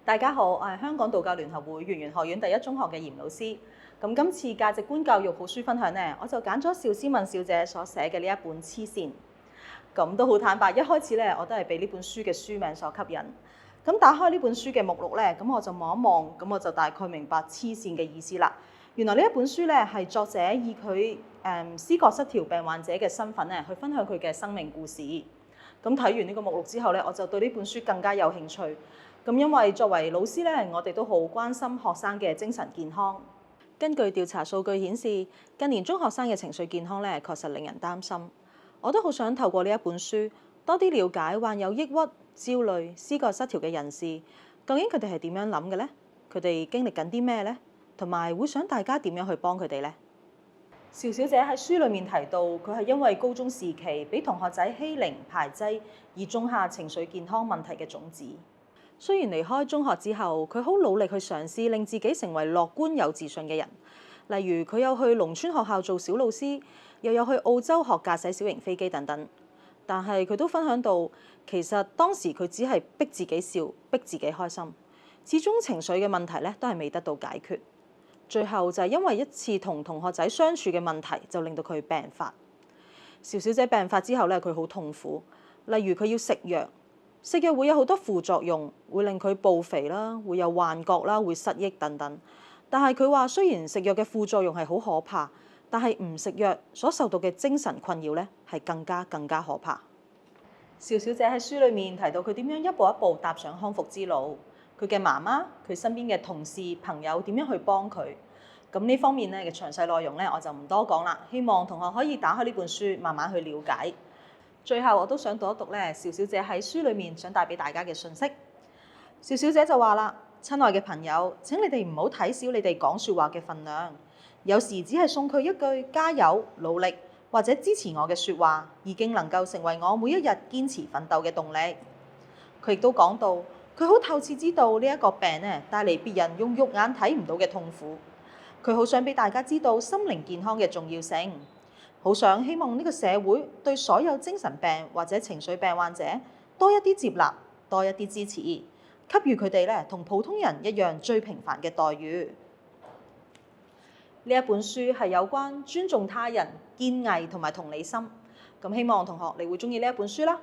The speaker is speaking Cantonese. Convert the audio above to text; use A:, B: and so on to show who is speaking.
A: 大家好，我係香港道教聯合會圓玄學院第一中學嘅嚴老師。咁今次價值觀教育好書分享呢，我就揀咗邵思敏小姐所寫嘅呢一本《黐線》。咁都好坦白，一開始咧我都係被呢本書嘅書名所吸引。咁打開呢本書嘅目錄咧，咁我就望一望，咁我就大概明白黐線嘅意思啦。原來呢一本書咧係作者以佢思覺失調病患者嘅身份咧去分享佢嘅生命故事。咁睇完呢個目錄之後咧，我就對呢本書更加有興趣。咁因為作為老師咧，我哋都好關心學生嘅精神健康。根據調查數據顯示，近年中學生嘅情緒健康咧確實令人擔心。我都好想透過呢一本書多啲了解患有抑鬱、焦慮、思覺失調嘅人士，究竟佢哋係點樣諗嘅呢？佢哋經歷緊啲咩呢？同埋會想大家點樣去幫佢哋呢？邵小姐喺書裡面提到，佢係因為高中時期俾同學仔欺凌排擠而種下情緒健康問題嘅種子。雖然離開中學之後，佢好努力去嘗試令自己成為樂觀有自信嘅人。例如佢有去農村學校做小老師，又有去澳洲學駕駛小型飛機等等。但係佢都分享到，其實當時佢只係逼自己笑，逼自己開心，始終情緒嘅問題咧都係未得到解決。最後就係因為一次同同學仔相處嘅問題，就令到佢病發。邵小姐病發之後咧，佢好痛苦。例如佢要食藥，食藥會有好多副作用，會令佢暴肥啦，會有幻覺啦，會失憶等等。但係佢話，雖然食藥嘅副作用係好可怕，但係唔食藥所受到嘅精神困擾咧係更加可怕。邵小姐喺書裡面提到佢點樣一步一步踏上康復之路。佢嘅媽媽、佢身邊嘅同事、朋友點樣去幫佢？咁呢方面咧嘅詳細內容咧，我就唔多講啦。希望同學可以打開呢本書，慢慢去了解。最後我都想讀一讀咧，邵小姐喺書裡面想帶俾大家嘅訊息。邵小姐就話啦：親愛嘅朋友，請你哋唔好睇小你哋講説話嘅份量。有時只係送佢一句加油、努力或者支持我嘅説話，已經能夠成為我每一日堅持奮鬥嘅動力。佢亦都講到，佢好透徹知道呢一個病咧帶嚟別人用肉眼睇唔到嘅痛苦。佢好想俾大家知道心靈健康嘅重要性，好想希望呢個社會對所有精神病或者情緒病患者多一啲接納，多一啲支持，給予佢哋咧同普通人一樣最平凡嘅待遇。呢一本書係有關尊重他人、堅毅同埋同理心。咁希望同學你會鍾意呢一本書啦。